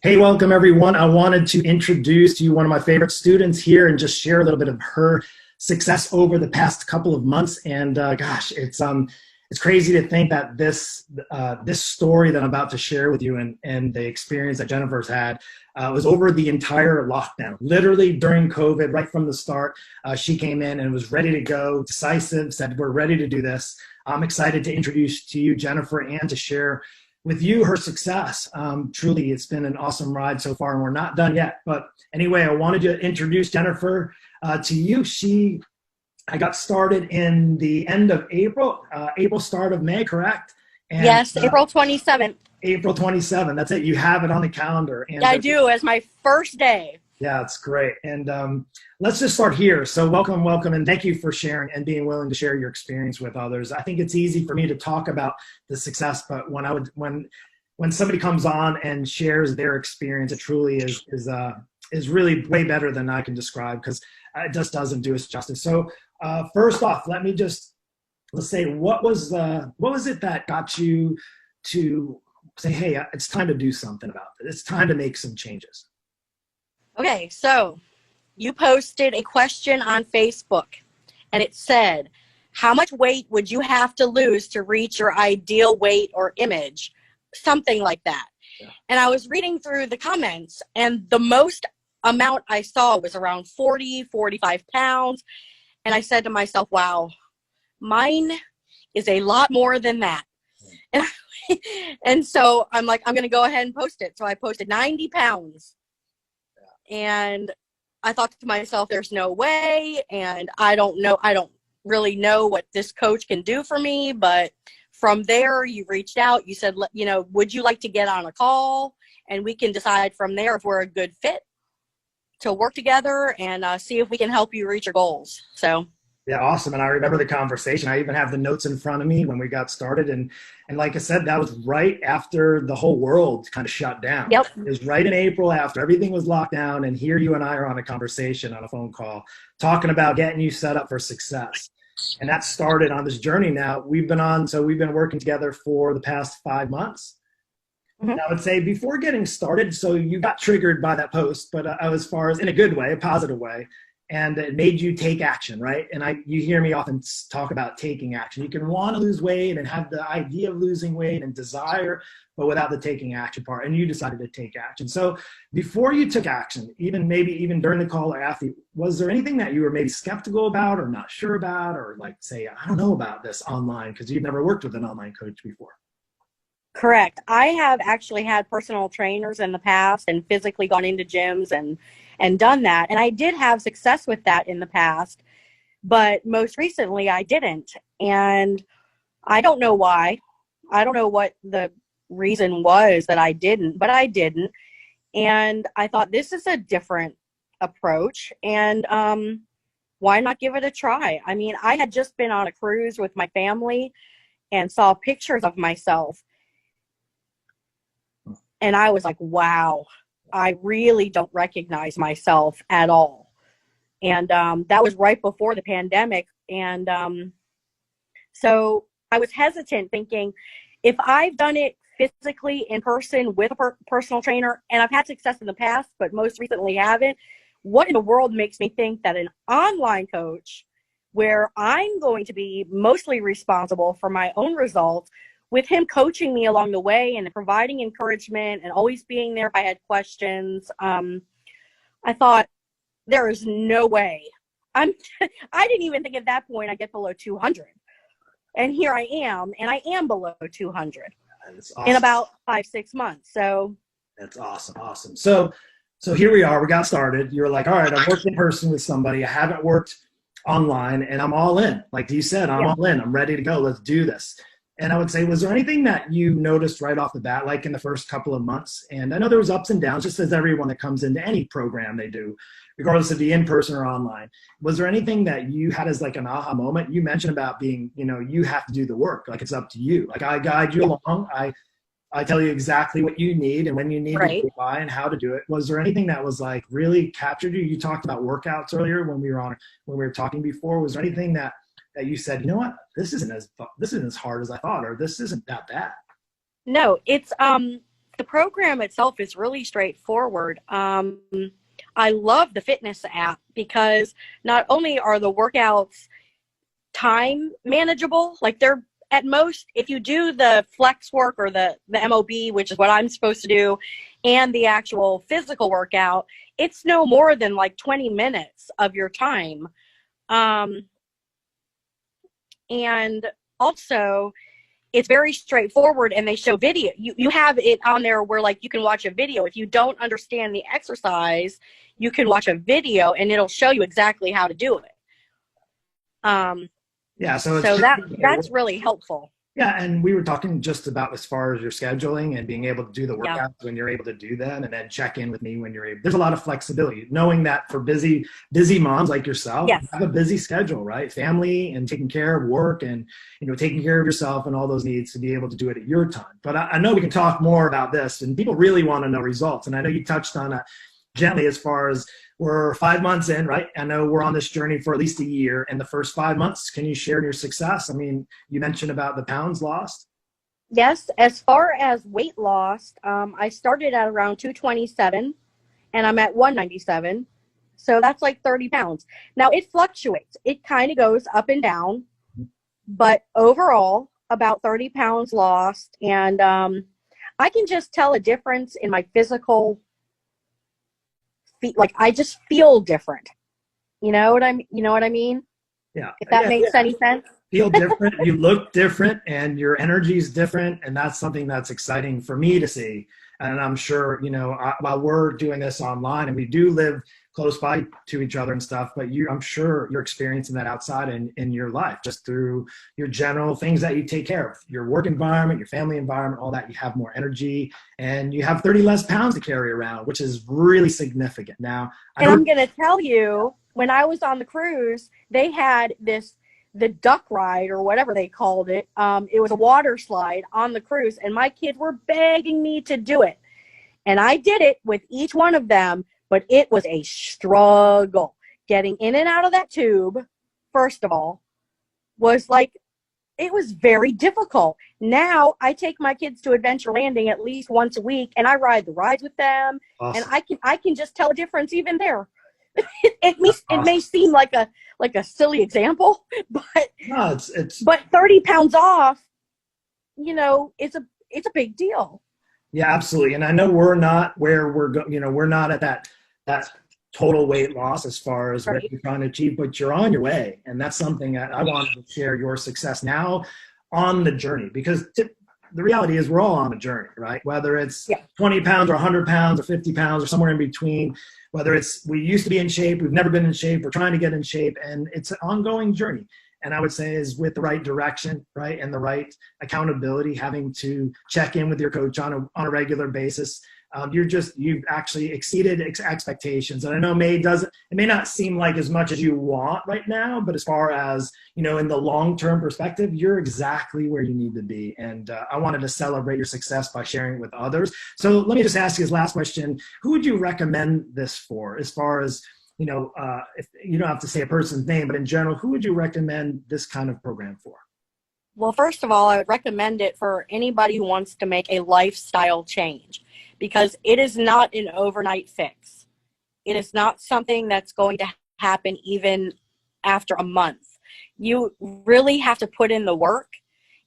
Hey, welcome everyone. I wanted to introduce to you one of my favorite students here and just share a little bit of her success over the past couple of months. And gosh, it's crazy to think that this story that I'm about to share with you and the experience that Jennifer's had was over the entire lockdown. Literally during COVID, right from the start, she came in and was ready to go, decisive, said, we're ready to do this. I'm excited to introduce to you Jennifer and to share with you her success. Truly, it's been an awesome ride so far, and we're not done yet. But anyway, I wanted to introduce Jennifer to you. I got started in the end of April, start of May, correct? And, yes, April 27th. April 27th, that's it. You have it on the calendar. And I do, as my first day. Yeah, it's great. And let's just start here. So welcome, and thank you for sharing and being willing to share your experience with others. I think it's easy for me to talk about the success, but when somebody comes on and shares their experience, it truly is really way better than I can describe, because it just doesn't do us justice. So first off, let's say, what was it that got you to say, hey, it's time to do something about it. It's time to make some changes. Okay, so you posted a question on Facebook, and it said, how much weight would you have to lose to reach your ideal weight or image? Something like that. Yeah. And I was reading through the comments, and the most amount I saw was around 40, 45 pounds. And I said to myself, wow, mine is a lot more than that. And so I'm like, I'm going to go ahead and post it. So I posted 90 pounds. And I thought to myself, there's no way. And I don't really know what this coach can do for me. But from there, you reached out. You said, would you like to get on a call? And we can decide from there if we're a good fit to work together and see if we can help you reach your goals. So. Yeah, awesome. And I remember the conversation. I even have the notes in front of me when we got started. And like I said, that was right after the whole world kind of shut down. Yep. It was right in April after everything was locked down. And here you and I are on a conversation on a phone call talking about getting you set up for success. And that started on this journey now. We've been working together for the past 5 months. Mm-hmm. And I would say before getting started, so you got triggered by that post, but as far as in a good way, a positive way. And it made you take action, right? And you hear me often talk about taking action. You can want to lose weight and have the idea of losing weight and desire, but without the taking action part. And you decided to take action. So before you took action, maybe even during the call or after, was there anything that you were maybe skeptical about or not sure about, or like say, I don't know about this online, because you've never worked with an online coach before? Correct. I have actually had personal trainers in the past and physically gone into gyms and done that. And I did have success with that in the past, but most recently I didn't. And I don't know why. I don't know what the reason was that I didn't, but I didn't. And I thought, this is a different approach, and why not give it a try? I mean, I had just been on a cruise with my family and saw pictures of myself. And I was like, wow, I really don't recognize myself at all. And that was right before the pandemic. And so I was hesitant, thinking, if I've done it physically in person with a personal trainer, and I've had success in the past, but most recently haven't, what in the world makes me think that an online coach, where I'm going to be mostly responsible for my own results, with him coaching me along the way and providing encouragement and always being there if I had questions, I thought, there is no way. I didn't even think at that point I'd get below 200. And here I am, and I am below 200 awesome. In about 5-6 months. So that's awesome. So here we are. We got started. You're like, all right, I've worked in person with somebody. I haven't worked online, and I'm all in. Like you said, I'm all in. I'm ready to go. Let's do this. And I would say, was there anything that you noticed right off the bat, like in the first couple of months? And I know there was ups and downs, just as everyone that comes into any program they do, regardless of the in-person or online. Was there anything that you had as like an aha moment? You mentioned about being, you have to do the work. Like, it's up to you. Like, I guide you along. I tell you exactly what you need and when you need to buy and how to do it. Was there anything that was like really captured you? You talked about workouts earlier when we were talking before. Was there anything that you said, you know what, this isn't as hard as I thought, or this isn't that bad? No, it's The program itself is really straightforward. I love the fitness app because not only are the workouts time manageable, like they're at most, if you do the flex work or the MOB, which is what I'm supposed to do, and the actual physical workout, it's no more than like 20 minutes of your time. And also, it's very straightforward, and they show video. You have it on there where like you can watch a video. If you don't understand the exercise, you can watch a video and it'll show you exactly how to do it. Yeah, so that's really helpful. Yeah, and we were talking just about as far as your scheduling and being able to do the workouts when you're able to do them, and then check in with me when you're able. There's a lot of flexibility, knowing that for busy moms like yourself, you have a busy schedule, right? Family and taking care of work and, you know, taking care of yourself and all those needs to be able to do it at your time. But I know we can talk more about this, and people really want to know results. And I know you touched on it gently as far as we're 5 months in, right? I know we're on this journey for at least a year. And the first 5 months, can you share your success? I mean, you mentioned about the pounds lost. Yes. As far as weight loss, I started at around 227 and I'm at 197. So that's like 30 pounds. Now it fluctuates. It kind of goes up and down, but overall about 30 pounds lost. And I can just tell a difference in my physical. Like I just feel different. You know what I mean? Yeah. If that makes any sense. Feel different. You look different, and your energy is different, and that's something that's exciting for me to see. And I'm sure, you know, while we're doing this online, and we do live close by to each other and stuff, but I'm sure you're experiencing that outside in your life, just through your general things that you take care of, your work environment, your family environment, all that. You have more energy, and you have 30 less pounds to carry around, which is really significant. Now, I'm going to tell you, when I was on the cruise, they had the duck ride or whatever they called it. It was a water slide on the cruise, and my kids were begging me to do it. And I did it with each one of them, but it was a struggle. Getting in and out of that tube, first of all, was like, it was very difficult. Now I take my kids to Adventure Landing at least once a week, and I ride the rides with them. Awesome. And I can just tell a difference even there. It may seem like a silly example, but no, but 30 pounds off, you know, it's a big deal. Yeah, absolutely. And I know we're not where we're not at that total weight loss as far as what you're trying to achieve, but you're on your way. And that's something that I wanted to share your success now on the journey, because the reality is we're all on a journey, right? Whether it's 20 pounds or 100 pounds or 50 pounds or somewhere in between, whether it's we used to be in shape, we've never been in shape, we're trying to get in shape, and it's an ongoing journey. And I would say is with the right direction, right, and the right accountability, having to check in with your coach on a regular basis, you've actually exceeded expectations. And I know it may not seem like as much as you want right now, but as far as, you know, in the long-term perspective, you're exactly where you need to be. And I wanted to celebrate your success by sharing it with others. So let me just ask you this last question. Who would you recommend this for, as far as, you know, if you don't have to say a person's name, but in general, who would you recommend this kind of program for? Well, first of all, I would recommend it for anybody who wants to make a lifestyle change, because it is not an overnight fix. It is not something that's going to happen even after a month. You really have to put in the work,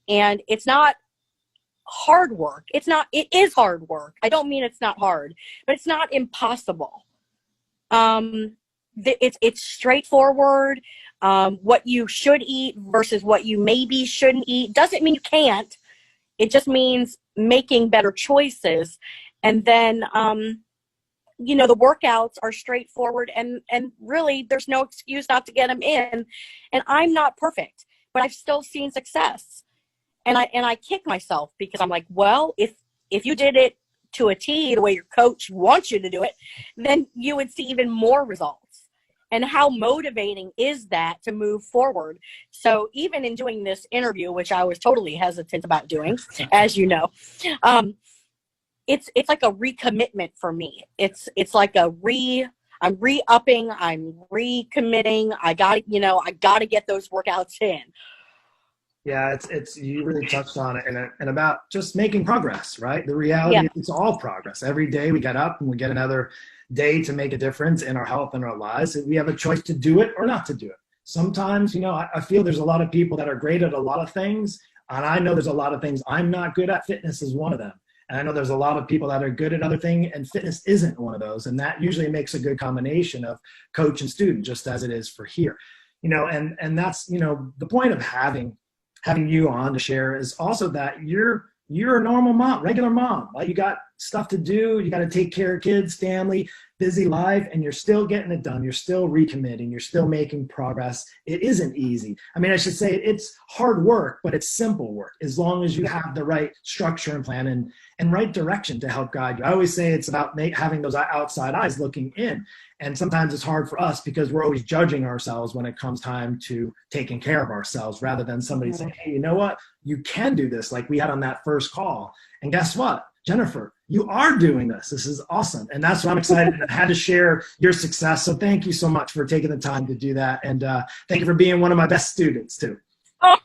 and it's not hard work. It is hard work. I don't mean it's not hard, but it's not impossible. It's straightforward. What you should eat versus what you maybe shouldn't eat doesn't mean you can't. It just means making better choices. And then, you know, the workouts are straightforward, and really there's no excuse not to get them in. And I'm not perfect, but I've still seen success. And I kick myself, because I'm like, well, if you did it to a T the way your coach wants you to do it, then you would see even more results. And how motivating is that to move forward? So even in doing this interview, which I was totally hesitant about doing, as you know, it's like a recommitment for me. It's like I'm re-upping, I'm recommitting. I got to get those workouts in. Yeah, it's you really touched on it, and about just making progress, right? The reality Yeah. is it's all progress. Every day we get up and we get another day to make a difference in our health and our lives. And we have a choice to do it or not to do it. Sometimes, I feel there's a lot of people that are great at a lot of things, and I know there's a lot of things I'm not good at. Fitness is one of them. And I know there's a lot of people that are good at other things, and fitness isn't one of those. And that usually makes a good combination of coach and student, just as it is for here. And that's, the point of having you on to share is also that you're a normal mom, regular mom. Like, you got stuff to do, you got to take care of kids, family, busy life, and you're still getting it done. You're still recommitting, you're still making progress. It isn't easy. I mean, I should say it's hard work, but it's simple work as long as you have the right structure and plan and right direction to help guide you. I always say it's about having those outside eyes looking in. And sometimes it's hard for us because we're always judging ourselves when it comes time to taking care of ourselves, rather than somebody saying, hey, you know what? You can do this, like we had on that first call. And guess what? Jennifer, you are doing this. This is awesome. And that's why I'm excited and I had to share your success. So thank you so much for taking the time to do that. And thank you for being one of my best students too. Oh,